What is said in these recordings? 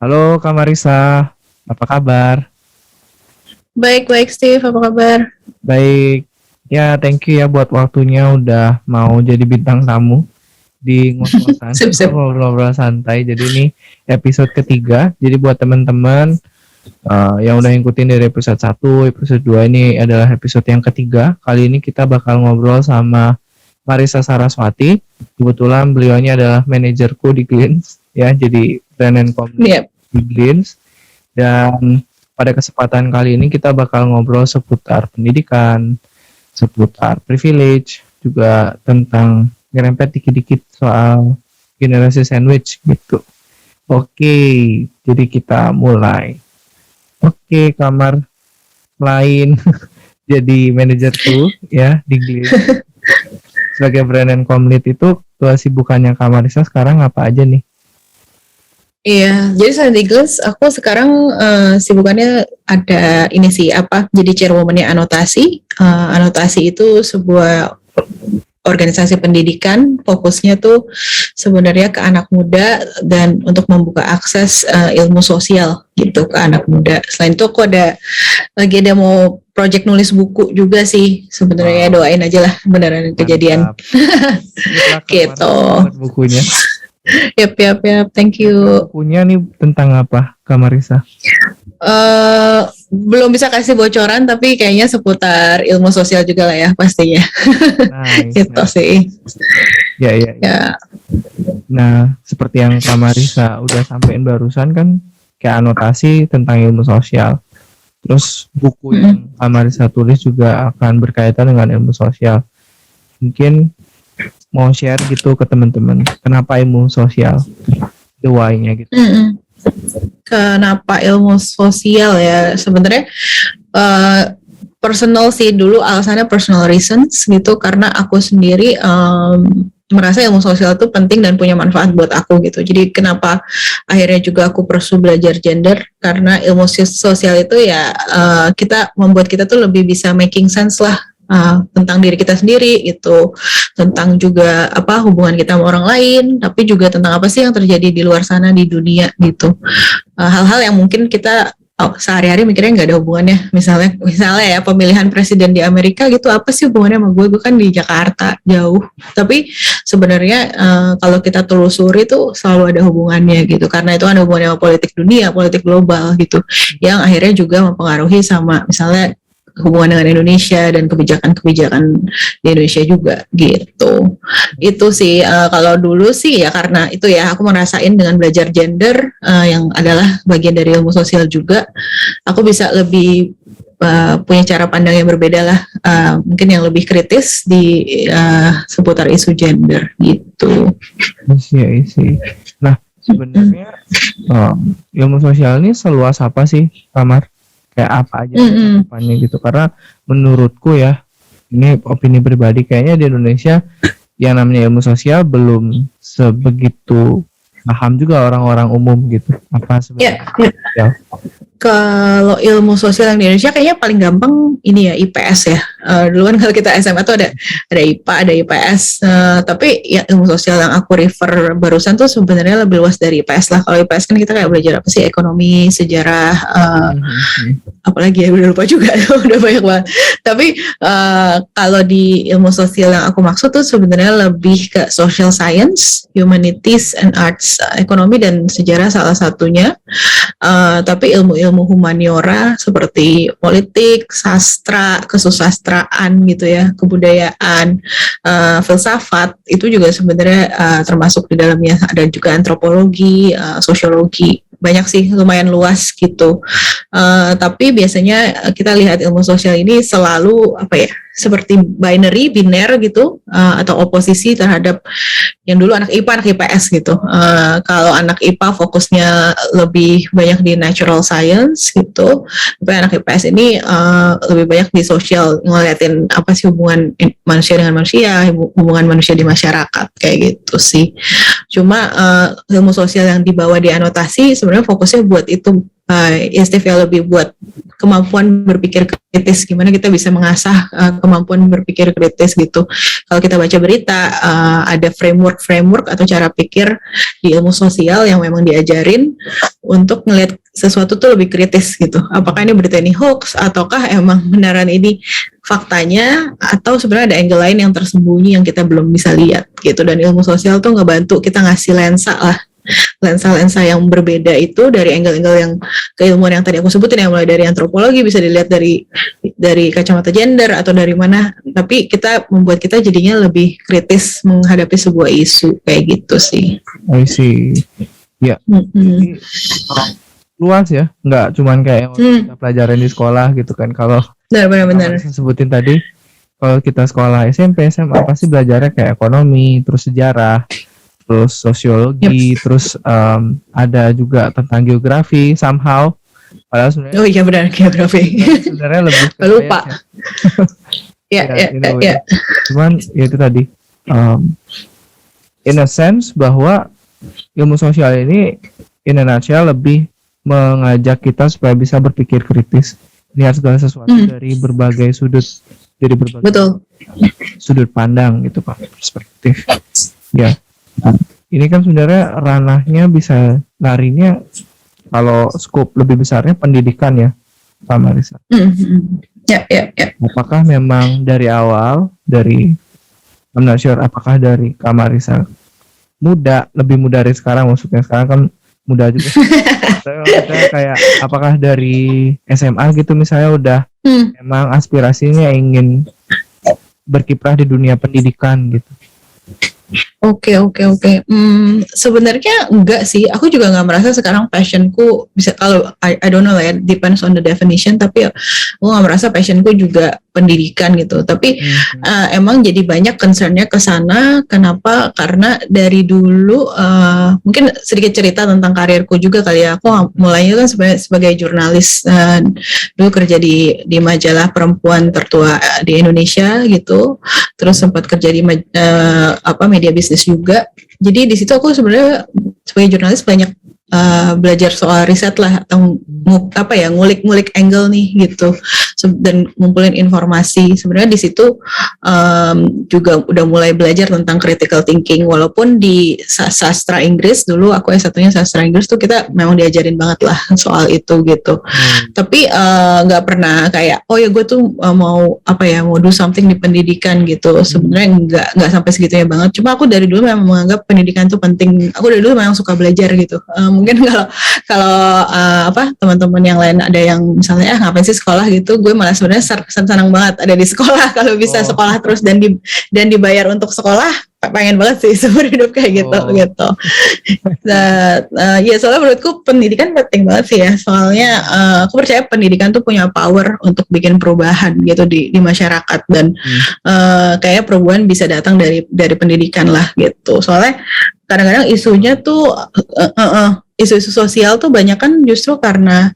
Halo Kak Marisa, apa kabar? Baik-baik Steve, apa kabar? Baik, ya thank you ya buat waktunya udah mau jadi bintang tamu di ngos-ngosan Sip-sip. ngobrol-ngobrol santai. Jadi ini episode ketiga. Jadi buat teman-teman yang udah ngikutin dari episode 1, episode 2 ini adalah episode yang ketiga. Kali ini kita bakal ngobrol sama Marisa Saraswati. Kebetulan beliau ini adalah manajerku di Glints ya, jadi brand and community Yep. di Glints. Dan pada kesempatan kali ini kita bakal ngobrol seputar pendidikan, seputar privilege, juga tentang ngerempet dikit-dikit soal generasi sandwich gitu. Oke, jadi kita mulai. Oke, kamar lain jadi manajer tuh ya di Glis. Sebagai brand and community itu kesibukannya Kak Marisa sekarang apa aja nih? Iya, jadi selain di Glass, aku sekarang sibukannya ada ini sih, jadi chairwoman-nya Anotasi. Anotasi itu sebuah organisasi pendidikan, fokusnya tuh sebenarnya ke anak muda dan untuk membuka akses ilmu sosial gitu ke anak muda. Selain itu aku lagi ada mau project nulis buku juga sih, sebenarnya doain aja lah beneran kejadian. Gitu. Bukunya. Yap, thank you. Bukunya nih tentang apa, Kak Marisa? Belum bisa kasih bocoran, tapi kayaknya seputar ilmu sosial juga lah ya pastinya. Nice, Gitu sih. Ya. Nah, seperti yang Kak Marisa udah sampein barusan kan, kayak anotasi tentang ilmu sosial. Terus buku yang Kak Marisa tulis juga akan berkaitan dengan ilmu sosial. Mungkin mau share gitu ke teman-teman, kenapa ilmu sosial, the why-nya gitu. Kenapa ilmu sosial ya, sebenarnya personal sih dulu, alasannya personal reasons gitu, karena aku sendiri merasa ilmu sosial itu penting dan punya manfaat buat aku gitu. Jadi kenapa akhirnya juga aku pursue belajar gender, karena ilmu sosial itu ya membuat kita tuh lebih bisa making sense lah tentang diri kita sendiri gitu, tentang juga hubungan kita sama orang lain, tapi juga tentang apa sih yang terjadi di luar sana di dunia gitu. Hal-hal yang mungkin kita sehari-hari mikirnya nggak ada hubungannya, misalnya ya pemilihan presiden di Amerika gitu, apa sih hubungannya sama gue kan di Jakarta jauh, tapi sebenarnya kalau kita telusuri tuh selalu ada hubungannya gitu, karena itu ada hubungannya sama politik dunia, politik global gitu, yang akhirnya juga mempengaruhi sama misalnya hubungan dengan Indonesia dan kebijakan-kebijakan di Indonesia juga gitu. Itu sih kalau dulu sih ya, karena itu ya aku merasain dengan belajar gender yang adalah bagian dari ilmu sosial juga, aku bisa lebih punya cara pandang yang berbeda lah, mungkin yang lebih kritis di seputar isu gender gitu. Iya. Nah, sebenarnya ilmu sosial ini seluas apa sih, Kamar? Kayak apa aja cakupannya gitu, karena menurutku ya, ini opini pribadi, kayaknya di Indonesia yang namanya ilmu sosial belum sebegitu paham juga orang-orang umum gitu apa sebenarnya. Yeah. Kalau ilmu sosial yang di Indonesia kayaknya paling gampang ini ya IPS ya. Dulu kan kalau kita SMA tuh ada IPA, ada IPS. Tapi ya ilmu sosial yang aku refer barusan tuh sebenarnya lebih luas dari IPS lah. Kalau IPS kan kita kayak belajar apa sih, ekonomi, sejarah, apalagi ya udah lupa juga, udah banyak banget. Tapi kalau di ilmu sosial yang aku maksud tuh sebenarnya lebih ke social science, humanities and arts, ekonomi dan sejarah salah satunya. Tapi ilmu humaniora seperti politik, sastra, kesusastraan gitu ya, kebudayaan, filsafat itu juga sebenarnya termasuk di dalamnya. Ada juga antropologi, sosiologi, banyak sih, lumayan luas gitu. Tapi biasanya kita lihat ilmu sosial ini selalu seperti biner gitu, atau oposisi terhadap yang dulu anak IPA, anak IPS gitu. Kalau anak IPA fokusnya lebih banyak di natural science gitu, tapi anak IPS ini lebih banyak di sosial, ngeliatin apa sih hubungan manusia dengan manusia, hubungan manusia di masyarakat, kayak gitu sih. Cuma ilmu sosial yang dibawa di anotasi sebenarnya fokusnya buat itu, ya lebih buat kemampuan berpikir kritis, gimana kita bisa mengasah kemampuan berpikir kritis gitu. Kalau kita baca berita, ada framework atau cara pikir di ilmu sosial yang memang diajarin untuk ngelihat sesuatu tuh lebih kritis gitu. Apakah ini berita ini hoax ataukah emang beneran ini faktanya, atau sebenarnya ada angle lain yang tersembunyi yang kita belum bisa lihat gitu. Dan ilmu sosial tuh ngebantu kita ngasih lensa yang berbeda itu dari angle-angle yang keilmuan yang tadi aku sebutin, yang mulai dari antropologi bisa dilihat dari kacamata gender atau dari mana, tapi kita membuat kita jadinya lebih kritis menghadapi sebuah isu kayak gitu sih. I see. Ya, jadi luas ya, nggak cuman kayak yang kita pelajarin di sekolah gitu kan. Kalau Benar. saya sebutin tadi, kalau kita sekolah SMP, SMA pasti belajarnya kayak ekonomi, terus sejarah, terus sosiologi, terus ada juga tentang geografi somehow. Padahal sebenarnya Oh iya benar, geografi. sebenarnya lebih ke Lupa. Ya. Cuman ya itu tadi, in a sense bahwa ilmu sosial ini in a nutshell lebih mengajak kita supaya bisa berpikir kritis, lihat segala sesuatu dari berbagai sudut, dari berbagai Betul. sudut pandang gitu Pak, perspektif. Ya, ini kan sebenarnya ranahnya bisa larinya, kalau skop lebih besarnya pendidikan ya, Pak Marisa. Ya. Apakah memang dari awal, I'm not sure, apakah dari Kak Marisa lebih muda dari sekarang, maksudnya sekarang kan muda juga. Maksudnya kayak apakah dari SMA gitu misalnya udah memang aspirasinya ingin berkiprah di dunia pendidikan gitu? Oke. Sebenarnya enggak sih. Aku juga nggak merasa sekarang passionku bisa, kalau I don't know lah ya, depends on the definition. Tapi aku nggak merasa passionku juga pendidikan gitu. Tapi emang jadi banyak concernnya ke sana. Kenapa? Karena dari dulu mungkin sedikit cerita tentang karirku juga kali ya. Aku mulainya kan sebagai jurnalis, dulu kerja di majalah perempuan tertua di Indonesia gitu. Terus sempat kerja di media bisnis juga. Jadi di situ aku sebenarnya sebagai jurnalis banyak belajar soal riset lah, atau ngulik angle nih gitu, dan ngumpulin informasi. Sebenarnya di situ juga udah mulai belajar tentang critical thinking, walaupun di sastra Inggris dulu aku S1-nya sastra Inggris tuh kita memang diajarin banget lah soal itu gitu. Tapi nggak pernah kayak oh ya gue tuh mau do something di pendidikan gitu. Sebenarnya nggak sampai segitunya banget. Cuma aku dari dulu memang menganggap pendidikan tuh penting. Aku dari dulu memang suka belajar gitu. Mungkin kalau teman-teman yang lain ada yang misalnya ngapain sih sekolah gitu, gue malah sebenarnya senang banget ada di sekolah. Kalau bisa sekolah terus dan dibayar untuk sekolah, pengen banget sih seumur hidup kayak gitu. Ya soalnya menurutku pendidikan penting banget sih ya. Soalnya aku percaya pendidikan tuh punya power untuk bikin perubahan gitu di masyarakat, dan kayak perubahan bisa datang dari pendidikan lah gitu. Soalnya kadang-kadang isunya tuh isu-isu sosial tuh banyak kan justru karena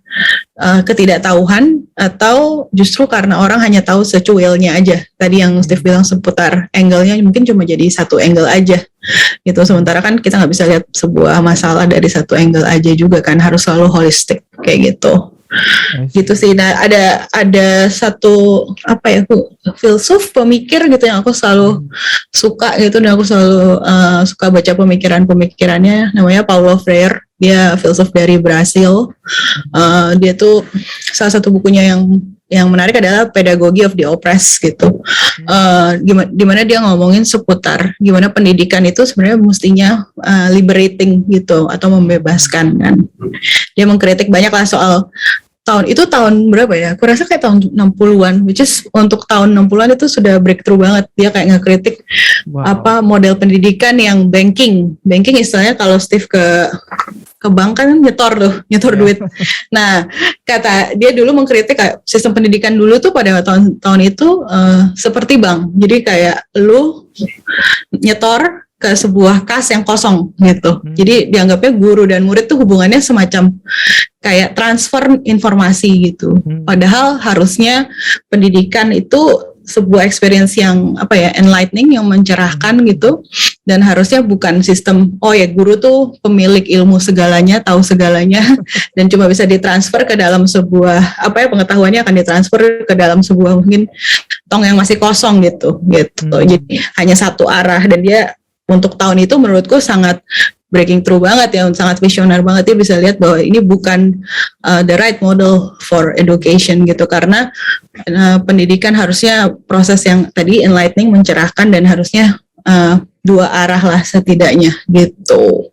ketidaktahuan, atau justru karena orang hanya tahu secuilnya aja. Tadi yang Steve bilang seputar angle-nya mungkin cuma jadi satu angle aja gitu. Sementara kan kita nggak bisa lihat sebuah masalah dari satu angle aja juga kan, harus selalu holistik kayak gitu. Gitu sih. Nah ada satu filsuf pemikir gitu yang aku selalu suka gitu, dan aku selalu suka baca pemikirannya, namanya Paulo Freire. Dia filsuf dari Brasil. Dia tuh salah satu bukunya yang menarik adalah Pedagogy of the Oppressed gitu. Gimana dia ngomongin seputar gimana pendidikan itu sebenarnya mestinya liberating gitu, atau membebaskan kan. Dia mengkritik banyak lah soal tahun berapa ya? Aku rasa kayak tahun 60-an, which is untuk tahun 60-an itu sudah breakthrough banget. Dia kayak ngekritik model pendidikan yang banking istilahnya. Kalau Steve ke bank kan nyetor duit. Nah, kata dia dulu mengkritik kayak sistem pendidikan dulu tuh pada tahun itu seperti bank. Jadi kayak lu nyetor ke sebuah kas yang kosong gitu. Jadi dianggapnya guru dan murid tuh hubungannya semacam kayak transfer informasi gitu. Padahal harusnya pendidikan itu sebuah experience yang enlightening, yang mencerahkan gitu, dan harusnya bukan sistem guru tuh pemilik ilmu segalanya, tahu segalanya dan cuma bisa ditransfer ke dalam sebuah pengetahuannya akan ditransfer ke dalam sebuah mungkin tong yang masih kosong gitu. Jadi hanya satu arah. Dan dia untuk tahun itu menurutku sangat breaking through banget ya, sangat visioner banget. Dia bisa lihat bahwa ini bukan the right model for education gitu, karena pendidikan harusnya proses yang tadi enlightening, mencerahkan, dan harusnya dua arah lah setidaknya gitu.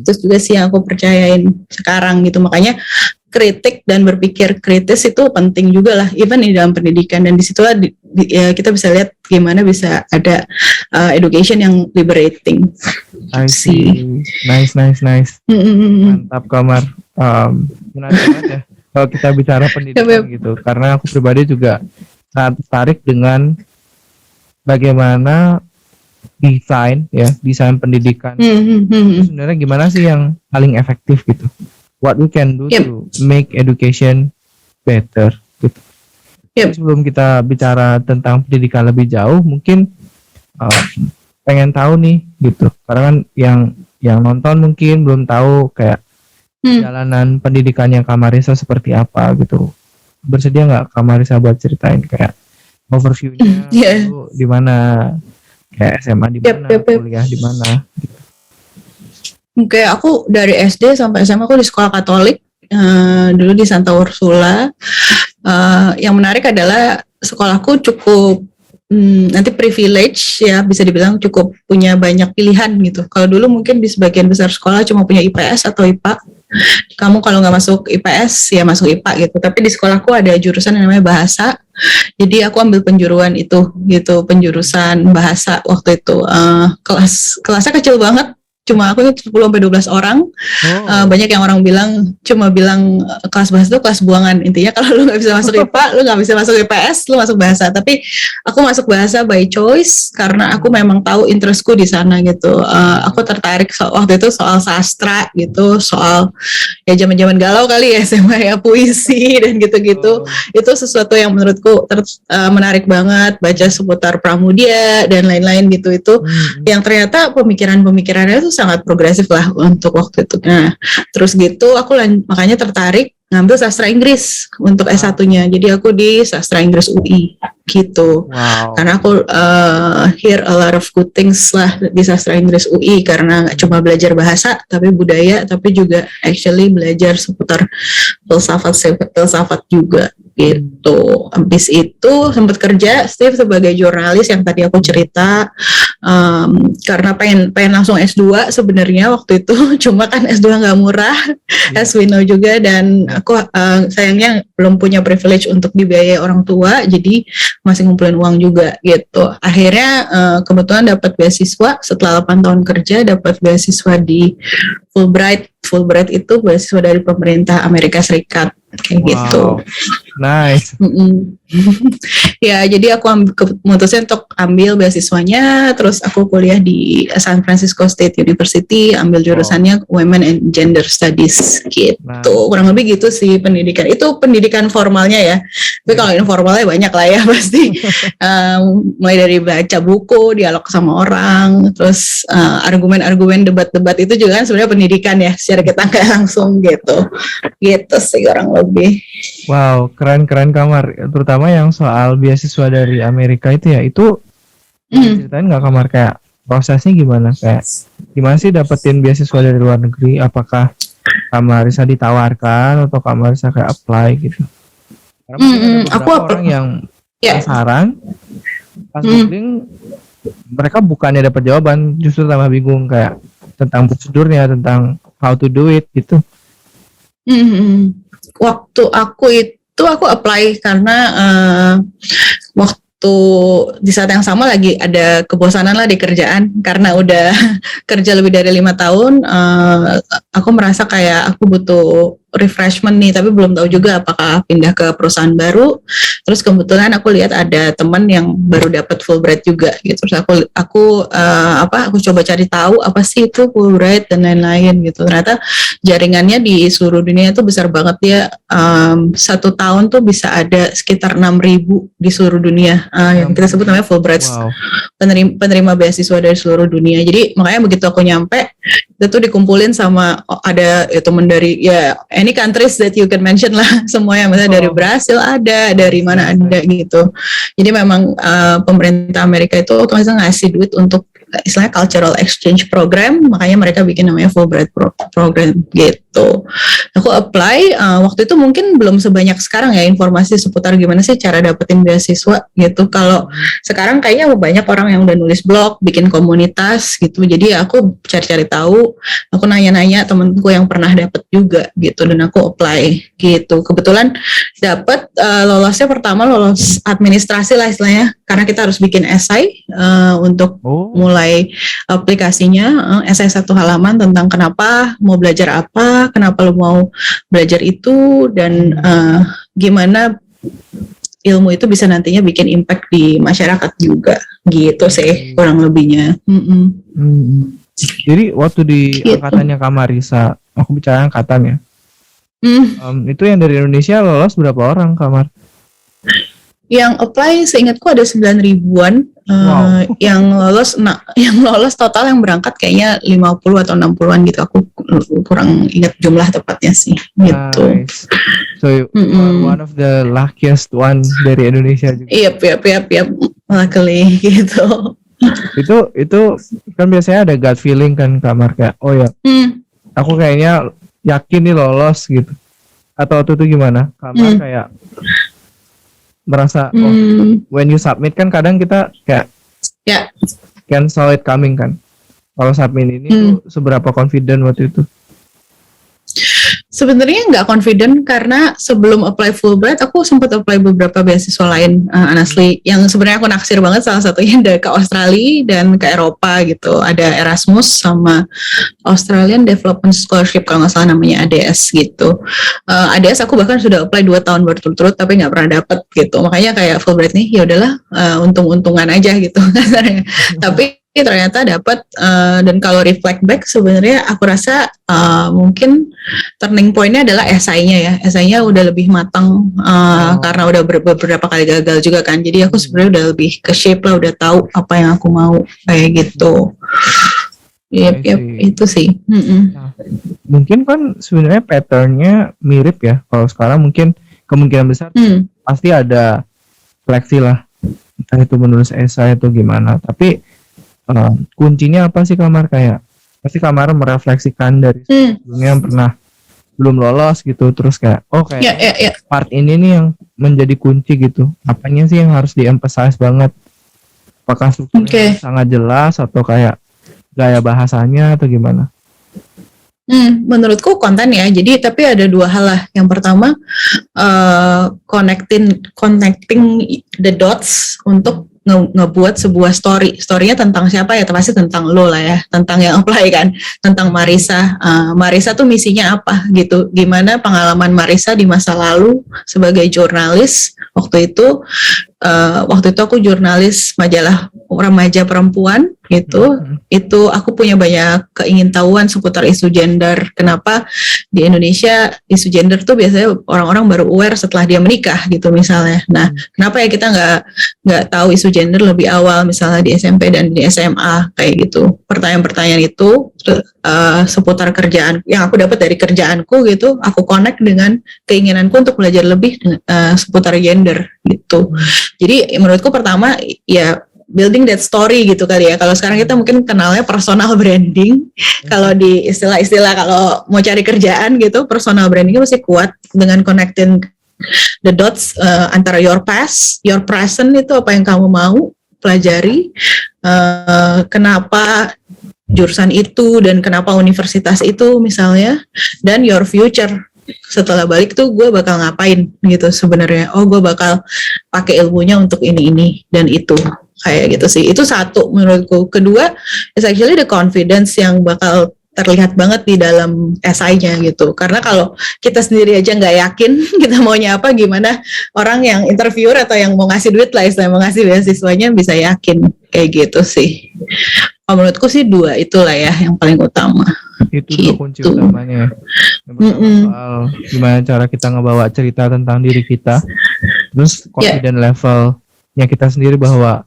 Terus juga sih yang aku percayain sekarang gitu, makanya kritik dan berpikir kritis itu penting juga lah, even di dalam pendidikan. Dan disitulah ya, kita bisa lihat gimana bisa ada education yang liberating. I see. Nice. Mantap Kamar. Menarik banget ya kalau kita bicara pendidikan gitu, karena aku pribadi juga sangat tertarik dengan bagaimana desain pendidikan. Sebenarnya gimana sih yang paling efektif gitu? What we can do to make education better gitu. Sebelum kita bicara tentang pendidikan lebih jauh, mungkin pengen tahu nih gitu, karena kan yang nonton mungkin belum tahu kayak jalanan pendidikannya Kak Marissa seperti apa gitu. Bersedia nggak Kak Marissa buat ceritain kayak overview-nya dulu di mana, kayak SMA di mana, kuliah di mana gitu. Oke, aku dari SD sampai SMA aku di sekolah Katolik, dulu di Santa Ursula. Yang menarik adalah sekolahku cukup nanti privilege ya, bisa dibilang cukup punya banyak pilihan gitu. Kalau dulu mungkin di sebagian besar sekolah cuma punya IPS atau IPA. Kamu kalau nggak masuk IPS ya masuk IPA gitu. Tapi di sekolahku ada jurusan yang namanya bahasa. Jadi aku ambil penjuruan itu gitu, penjurusan bahasa waktu itu. Kelasnya kecil banget. Cuma aku 10-12 orang. Banyak yang orang cuma bilang kelas bahasa itu kelas buangan. Intinya kalau lu nggak bisa masuk IPA, lu nggak bisa masuk IPS, lu masuk bahasa. Tapi aku masuk bahasa by choice karena aku memang tahu interestku di sana gitu. Aku tertarik waktu itu soal sastra gitu, soal ya zaman-zaman galau kali ya, SMA ya, puisi dan gitu-gitu. Itu sesuatu yang menurutku menarik banget, baca seputar Pramudia dan lain-lain gitu. Itu yang ternyata pemikirannya itu sangat progresif lah untuk waktu itu. Nah, terus gitu aku makanya tertarik ngambil sastra Inggris untuk S1-nya. Jadi aku di sastra Inggris UI gitu. Karena aku hear a lot of good things lah di sastra Inggris UI, karena nggak cuma belajar bahasa tapi budaya, tapi juga actually belajar seputar filsafat juga gitu. Habis itu sempat kerja Steve sebagai jurnalis yang tadi aku cerita, karena pengen langsung S2 sebenarnya waktu itu. Cuma kan S2 nggak murah, as we know juga, dan aku sayangnya belum punya privilege untuk dibiayai orang tua, jadi masih ngumpulin uang juga gitu. Akhirnya kebetulan dapat beasiswa setelah 8 tahun kerja, dapat beasiswa di Fulbright. Fulbright itu beasiswa dari pemerintah Amerika Serikat kayak gitu. Nice. Ya, jadi aku memutuskan untuk ambil beasiswanya, terus aku kuliah di San Francisco State University, ambil jurusannya Women and Gender Studies gitu. Kurang lebih gitu sih pendidikan. Itu pendidikan formalnya ya. Tapi kalau informalnya banyak lah ya pasti. Mulai dari baca buku, dialog sama orang, terus argumen-argumen, debat-debat itu juga kan sebenarnya pendidikan ya, secara kita nggak langsung gitu. Gitu sih kurang lebih. Wow, keren Kamar. Terutama yang soal beasiswa dari Amerika itu ya, itu ceritain nggak Kamar kayak prosesnya gimana, kayak gimana sih dapetin beasiswa dari luar negeri? Apakah Kamar bisa ditawarkan atau Kamar bisa kayak apply gitu? Karena ada beberapa orang yang penasaran pas googling, mereka bukannya dapat jawaban, justru tambah bingung kayak tentang prosedurnya, tentang how to do it gitu. Waktu aku apply karena waktu di saat yang sama lagi ada kebosanan lah di kerjaan, karena udah kerja lebih dari 5 tahun. Aku merasa kayak aku butuh refreshment nih, tapi belum tahu juga apakah pindah ke perusahaan baru. Terus kebetulan aku lihat ada teman yang baru dapat Fulbright juga gitu. Terus aku coba cari tahu apa sih itu Fulbright dan lain-lain gitu. Ternyata jaringannya di seluruh dunia itu besar banget. Dia 1 tahun tuh bisa ada sekitar 6.000 di seluruh dunia, yang kita sebut namanya Fulbright. Penerima beasiswa dari seluruh dunia. Jadi makanya begitu aku nyampe, itu tuh dikumpulin sama ada teman dari any countries that you can mention lah, semuanya, misalnya dari Brasil ada, dari mana ada gitu. Jadi memang pemerintah Amerika itu otomatis ngasih duit untuk istilahnya cultural exchange program, makanya mereka bikin namanya Fulbright program gitu. Aku apply, waktu itu mungkin belum sebanyak sekarang ya informasi seputar gimana sih cara dapetin beasiswa gitu. Kalau sekarang kayaknya banyak orang yang udah nulis blog, bikin komunitas gitu. Jadi aku cari-cari tahu, aku nanya-nanya temenku yang pernah dapet juga gitu, dan aku apply gitu. Kebetulan dapet, lolosnya pertama lolos administrasi lah istilahnya, karena kita harus bikin esai untuk mulai aplikasinya, esai 1 halaman tentang kenapa mau belajar apa, kenapa lo mau belajar itu, dan gimana ilmu itu bisa nantinya bikin impact di masyarakat juga gitu sih kurang lebihnya. Jadi waktu di angkatannya Kak Marisa, aku bicara angkatan ya, itu yang dari Indonesia lolos berapa orang, Kak Mar? Yang apply seingatku ada 9 ribuan, yang lolos total yang berangkat kayaknya 50 atau 60-an gitu, aku kurang ingat jumlah tepatnya sih gitu. Nice. So you are one of the luckiest one dari Indonesia juga. Yep, luckily gitu. Itu kan biasanya ada gut feeling kan, Kak Mar, kayak oh ya, aku kayaknya yakin nih lolos gitu. Atau itu gimana? Kak Mar kayak merasa when you submit kan kadang kita kayak can saw it coming kan. Kalau submit ini tuh seberapa confident waktu itu? Sebenarnya nggak confident karena sebelum apply Fulbright aku sempat apply beberapa beasiswa lain, honestly, yang sebenarnya aku naksir banget, salah satunya ada ke Australia dan ke Eropa gitu, ada Erasmus sama Australian Development Scholarship kalau nggak salah namanya, ADS gitu. ADS aku bahkan sudah apply 2 tahun berturut-turut tapi nggak pernah dapet gitu, makanya kayak Fulbright nih ya udahlah, untung-untungan aja gitu kasarnya. Tapi ternyata dapat, dan kalau reflect back sebenarnya aku rasa mungkin turning point-nya adalah esainya ya. Esainya udah lebih matang karena udah beberapa kali gagal juga kan. Jadi aku sebenarnya udah lebih ke shape lah, udah tahu apa yang aku mau kayak gitu. Yep, itu sih. Nah, mungkin kan sebenarnya pattern-nya mirip ya. Kalau sekarang mungkin kemungkinan besar pasti ada seleksi lah. Entah itu menulis esai atau gimana. Tapi kuncinya apa sih, Kak Mar? Kayak pasti Kak Mar merefleksikan dari sebelumnya yang pernah belum lolos gitu, terus kayak part ini nih yang menjadi kunci gitu. Apanya sih yang harus di-emphasize banget? Apakah strukturnya sangat jelas atau kayak gaya bahasanya atau gimana? Menurutku konten ya. Jadi tapi ada 2 hal lah. Yang pertama connecting the dots untuk ngebuat sebuah story-nya tentang siapa ya, pasti tentang lo lah ya, tentang yang apply kan, tentang Marisa. Marisa tuh misinya apa gitu, gimana pengalaman Marisa di masa lalu sebagai jurnalis. Waktu itu aku jurnalis majalah remaja perempuan gitu. Itu aku punya banyak keingintahuan seputar isu gender. Kenapa di Indonesia isu gender tuh biasanya orang-orang baru aware setelah dia menikah gitu misalnya. Nah, kenapa ya kita nggak tahu isu gender lebih awal misalnya di SMP dan di SMA kayak gitu. Pertanyaan-pertanyaan itu seputar kerjaan yang aku dapat dari kerjaanku gitu, aku connect dengan keinginanku untuk belajar lebih seputar gender gitu. Jadi menurutku pertama ya building that story gitu kali ya. Kalau sekarang kita mungkin kenalnya personal branding. Kalau di istilah-istilah kalau mau cari kerjaan gitu, personal brandingnya mesti kuat dengan connecting the dots antara your past, your present itu apa yang kamu mau pelajari, kenapa jurusan itu dan kenapa universitas itu misalnya, dan your future. Setelah balik tuh gue bakal ngapain gitu sebenarnya. Oh, gue bakal pakai ilmunya untuk ini dan itu. Kayak gitu sih. Itu satu menurutku. Kedua, is actually the confidence yang bakal terlihat banget di dalam esainya gitu. Karena kalau kita sendiri aja nggak yakin kita maunya apa, gimana orang yang interviewer atau yang mau ngasih duit lah, istilahnya mau ngasih beasiswanya bisa yakin. Kayak gitu sih. Menurutku sih 2 itulah ya yang paling utama. Itu gitu. Kunci utamanya. Soal gimana cara kita ngebawa cerita tentang diri kita, terus confident levelnya kita sendiri bahwa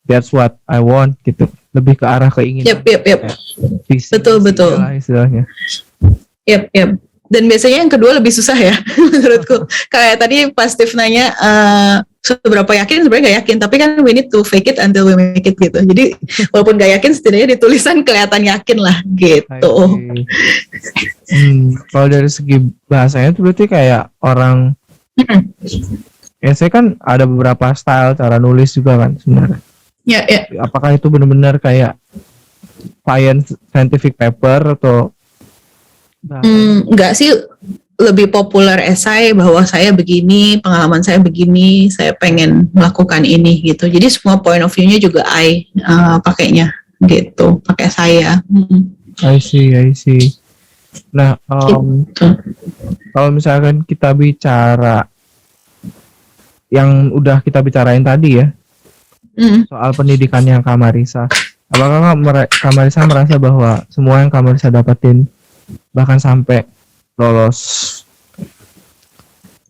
that's what I want gitu, lebih ke arah keinginan. Betul. Istilahnya. Dan biasanya yang kedua lebih susah ya menurutku. Kayak tadi pas Steve nanya seberapa yakin sebenarnya nggak yakin, tapi kan we need to fake it until we make it gitu. Jadi walaupun nggak yakin setidaknya di tulisan kelihatan yakin lah I gitu. see. Kalau dari segi bahasanya itu berarti kayak orang essay kan ada beberapa style cara nulis juga kan sebenarnya. Ya, ya. Apakah itu benar-benar kayak scientific paper atau Enggak sih, lebih populer esai bahwa saya begini, pengalaman saya begini, saya pengen melakukan ini gitu. Jadi semua point of view-nya juga pakainya gitu, pakai saya. I see. Nah, Gitu. kalau misalkan kita bicara yang udah kita bicarain tadi ya, soal pendidikannya Kak Marisa, apakah Kak Marisa merasa bahwa semua yang Kak Marisa dapetin bahkan sampai lolos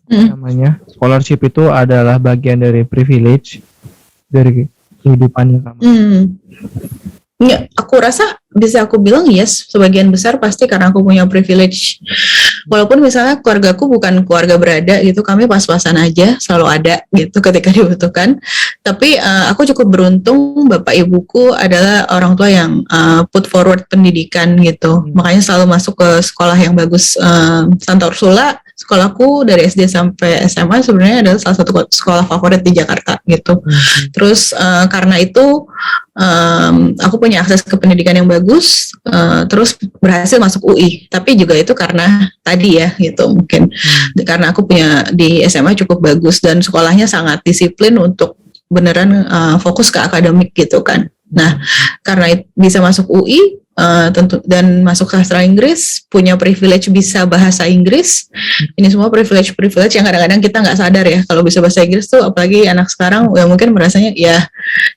namanya scholarship itu adalah bagian dari privilege dari kehidupannya Kak Marisa? Ya, aku rasa bisa aku bilang yes, sebagian besar pasti karena aku punya privilege. Walaupun misalnya keluargaku bukan keluarga berada gitu, kami pas-pasan aja, selalu ada gitu ketika dibutuhkan. Tapi aku cukup beruntung, bapak ibuku adalah orang tua yang put forward pendidikan gitu. Makanya selalu masuk ke sekolah yang bagus. Santa Ursula, sekolahku dari SD sampai SMA sebenarnya adalah salah satu sekolah favorit di Jakarta gitu. Terus karena itu aku punya akses ke pendidikan yang bagus, terus berhasil masuk UI. Tapi juga itu karena tadi ya gitu, mungkin karena aku punya di SMA cukup bagus dan sekolahnya sangat disiplin untuk beneran fokus ke akademik gitu kan. Nah, karena bisa masuk UI tentu dan masuk sastra Inggris, punya privilege bisa bahasa Inggris. Ini semua privilege yang kadang-kadang kita nggak sadar ya, kalau bisa bahasa Inggris tuh, apalagi anak sekarang ya mungkin merasanya ya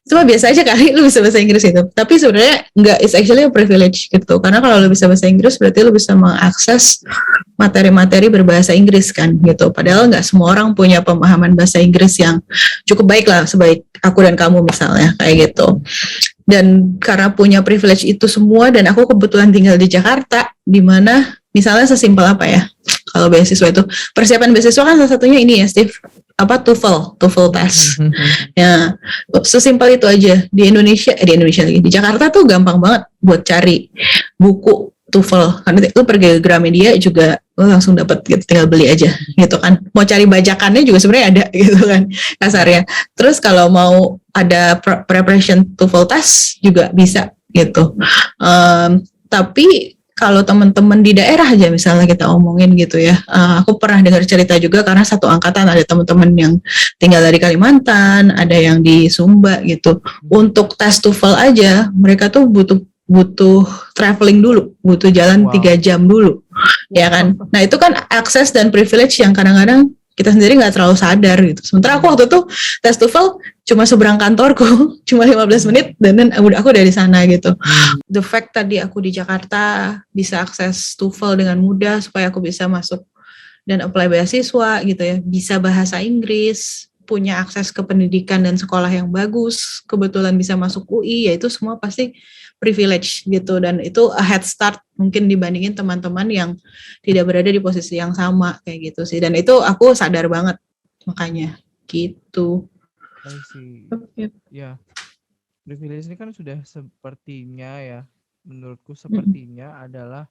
cuma biasa aja kali lu bisa bahasa Inggris itu. Tapi sebenarnya nggak, it's actually a privilege gitu. Karena kalau lu bisa bahasa Inggris berarti lu bisa mengakses materi-materi berbahasa Inggris kan gitu. Padahal nggak semua orang punya pemahaman bahasa Inggris yang cukup baik lah, sebaik aku dan kamu misalnya kayak gitu. Dan karena punya privilege itu semua, dan aku kebetulan tinggal di Jakarta, di mana misalnya sesimpel apa ya, kalau beasiswa itu, persiapan beasiswa kan salah satunya ini ya Steve, apa TOEFL test. Ya, sesimpel itu aja. Di Indonesia lagi, di Jakarta tuh gampang banget buat cari buku TOEFL, karena lu pergi ke Gramedia juga lu langsung dapat gitu, tinggal beli aja gitu kan. Mau cari bajakannya juga sebenarnya ada gitu kan kasarnya. Terus kalau mau ada preparation TOEFL test juga bisa gitu. Tapi kalau teman-teman di daerah aja misalnya kita omongin gitu ya, aku pernah dengar cerita juga karena satu angkatan ada teman-teman yang tinggal dari Kalimantan, ada yang di Sumba gitu. Untuk tes TOEFL aja mereka tuh butuh traveling dulu, butuh jalan 3 jam dulu, ya kan. Nah itu kan akses dan privilege yang kadang-kadang kita sendiri nggak terlalu sadar gitu. Sementara aku waktu itu tes TOEFL cuma seberang kantorku, cuma 15 menit dan aku udah di sana gitu. The fact tadi aku di Jakarta bisa akses TOEFL dengan mudah supaya aku bisa masuk dan apply beasiswa gitu ya, bisa bahasa Inggris, punya akses ke pendidikan dan sekolah yang bagus, kebetulan bisa masuk UI, ya itu semua pasti privilege gitu, dan itu a head start mungkin dibandingin teman-teman yang tidak berada di posisi yang sama kayak gitu sih, dan itu aku sadar banget makanya gitu. Ya, privilege ini kan sudah sepertinya ya, menurutku sepertinya adalah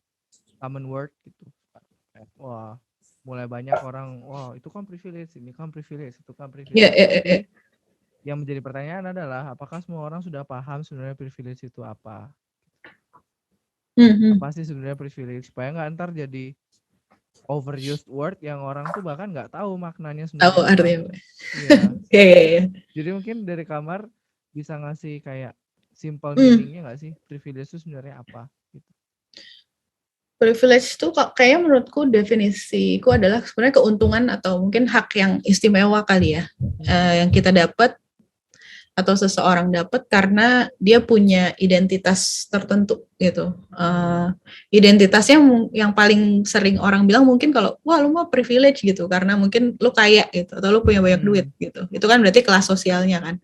common word gitu. Wah, mulai banyak orang, wah itu kan privilege, ini kan privilege, itu kan privilege. Yeah. Yang menjadi pertanyaan adalah apakah semua orang sudah paham sebenarnya privilege itu apa? Apa sih sebenarnya privilege? Supaya nggak ntar jadi overused word yang orang tuh bahkan nggak tahu maknanya sebenarnya. Tahu artinya. Iya. Jadi mungkin dari Kamar bisa ngasih kayak simple meaningnya nggak sih? Privilege itu sebenarnya apa? Gitu. Privilege itu kayaknya menurutku definisiku adalah sebenarnya keuntungan atau mungkin hak yang istimewa kali ya, yang kita dapat atau seseorang dapat karena dia punya identitas tertentu gitu. Identitasnya yang paling sering orang bilang mungkin kalau wah lu mah privilege gitu karena mungkin lu kaya gitu atau lu punya banyak duit gitu. Itu kan berarti kelas sosialnya kan.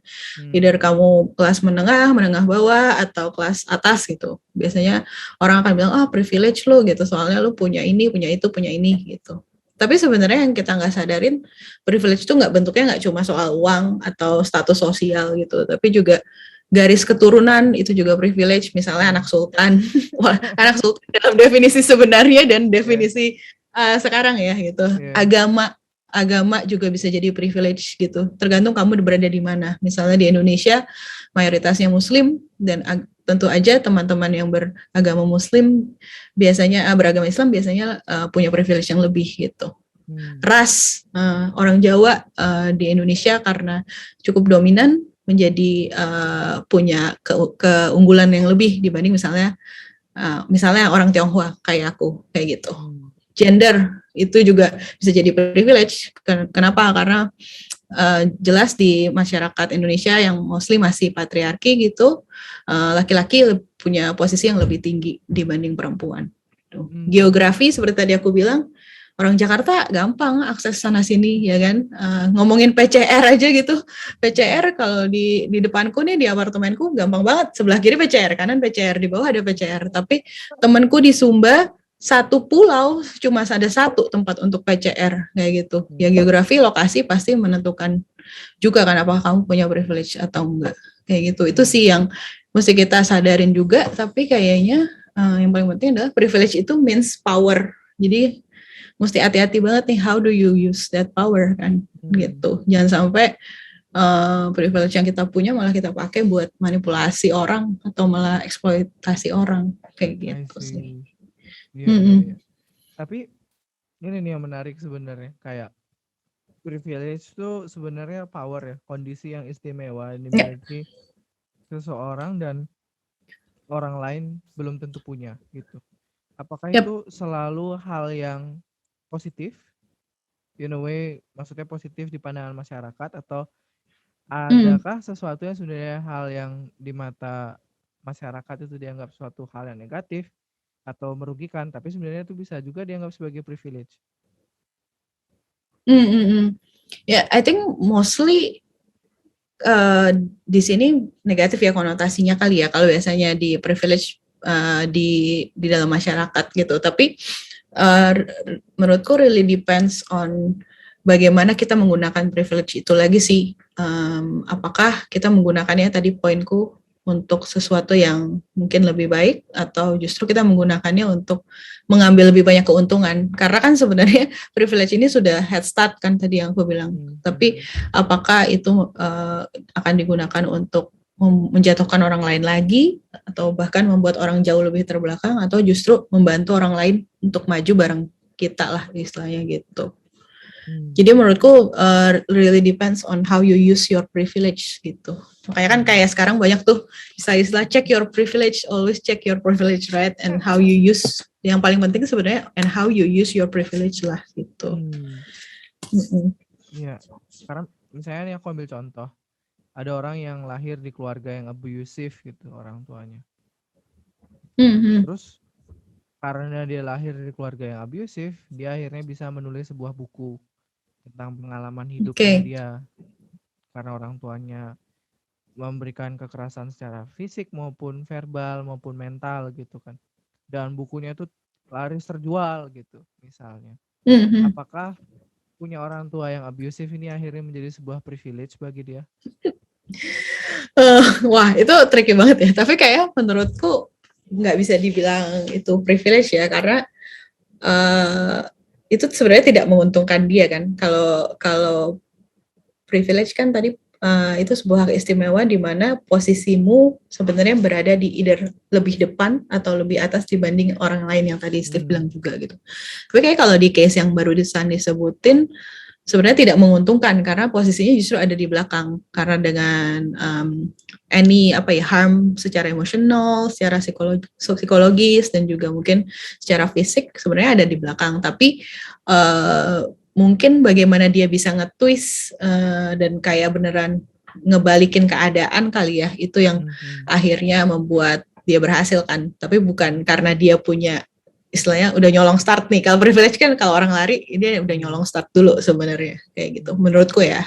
Either kamu kelas menengah bawah atau kelas atas gitu. Biasanya orang akan bilang privilege lu gitu soalnya lu punya ini, punya itu, punya ini gitu. Tapi sebenarnya yang kita nggak sadarin, privilege itu bentuknya nggak cuma soal uang atau status sosial gitu, tapi juga garis keturunan itu juga privilege. Misalnya anak sultan, wah, anak sultan dalam definisi sebenarnya dan definisi sekarang ya gitu. Yeah. Agama juga bisa jadi privilege gitu. Tergantung kamu berada di mana. Misalnya di Indonesia mayoritasnya Muslim dan tentu aja teman-teman yang beragama Muslim biasanya beragama Islam biasanya punya privilege yang lebih gitu. Ras orang Jawa di Indonesia karena cukup dominan menjadi punya keunggulan yang lebih dibanding misalnya orang Tionghoa kayak aku kayak gitu. Gender itu juga bisa jadi privilege. Kenapa? Karena jelas di masyarakat Indonesia yang mostly masih patriarki gitu, laki-laki punya posisi yang lebih tinggi dibanding perempuan. Geografi seperti tadi aku bilang, orang Jakarta gampang akses sana sini ya kan. Ngomongin PCR aja gitu, PCR kalau di depanku nih di apartemenku gampang banget, sebelah kiri PCR, kanan PCR, di bawah ada PCR. Tapi temanku di Sumba satu pulau cuma ada satu tempat untuk PCR kayak gitu. Ya geografi lokasi pasti menentukan juga kan apakah kamu punya privilege atau enggak kayak gitu. Itu sih yang mesti kita sadarin juga. Tapi kayaknya yang paling penting adalah privilege itu means power. Jadi mesti hati-hati banget nih, how do you use that power kan gitu. Jangan sampai privilege yang kita punya malah kita pakai buat manipulasi orang atau malah eksploitasi orang kayak gitu sih. Iya. Tapi ini nih yang menarik sebenarnya, kayak privilege itu sebenarnya power ya, kondisi yang istimewa yang dimiliki seseorang dan orang lain belum tentu punya gitu. Apakah itu selalu hal yang positif, in a way, maksudnya positif di pandangan masyarakat, atau adakah sesuatu yang sebenarnya hal yang di mata masyarakat itu dianggap suatu hal yang negatif atau merugikan, tapi sebenarnya itu bisa juga dianggap sebagai privilege? Ya, I think mostly di sini negatif ya konotasinya kali ya, kalau biasanya di privilege di dalam masyarakat gitu. Tapi menurutku really depends on bagaimana kita menggunakan privilege itu lagi sih. Apakah kita menggunakannya, tadi poinku, untuk sesuatu yang mungkin lebih baik, atau justru kita menggunakannya untuk mengambil lebih banyak keuntungan. Karena kan sebenarnya privilege ini sudah head start kan tadi yang aku bilang. Tapi apakah itu akan digunakan untuk menjatuhkan orang lain lagi, atau bahkan membuat orang jauh lebih terbelakang, atau justru membantu orang lain untuk maju bareng kita lah istilahnya gitu. Jadi menurutku really depends on how you use your privilege gitu. Makanya kan kayak sekarang banyak tuh istilah-istilah check your privilege, always check your privilege, right? And how you use, yang paling penting sebenarnya and how you use your privilege lah gitu. Iya, sekarang misalnya nih aku ambil contoh, ada orang yang lahir di keluarga yang abusive gitu orang tuanya. Terus karena dia lahir di keluarga yang abusive, dia akhirnya bisa menulis sebuah buku tentang pengalaman hidupnya dia, karena orang tuanya memberikan kekerasan secara fisik maupun verbal maupun mental gitu kan, dan bukunya tuh laris terjual gitu misalnya. Apakah punya orang tua yang abusive ini akhirnya menjadi sebuah privilege bagi dia? Wah, itu tricky banget ya. Tapi kayak menurutku nggak bisa dibilang itu privilege ya, karena itu sebenarnya tidak menguntungkan dia kan. Kalau privilege kan tadi itu sebuah hak istimewa di mana posisimu sebenarnya berada di either lebih depan atau lebih atas dibanding orang lain, yang tadi Steve bilang juga gitu. Tapi kayak kalau di case yang baru disebutin, sebenarnya tidak menguntungkan karena posisinya justru ada di belakang, karena dengan harm secara emosional, secara psikologis, dan juga mungkin secara fisik sebenarnya ada di belakang. Tapi mungkin bagaimana dia bisa nge-twist dan kayak beneran ngebalikin keadaan kali ya, itu yang akhirnya membuat dia berhasil kan. Tapi bukan karena dia punya, istilahnya udah nyolong start nih. Kalau privilege kan kalau orang lari dia udah nyolong start dulu sebenarnya kayak gitu menurutku ya.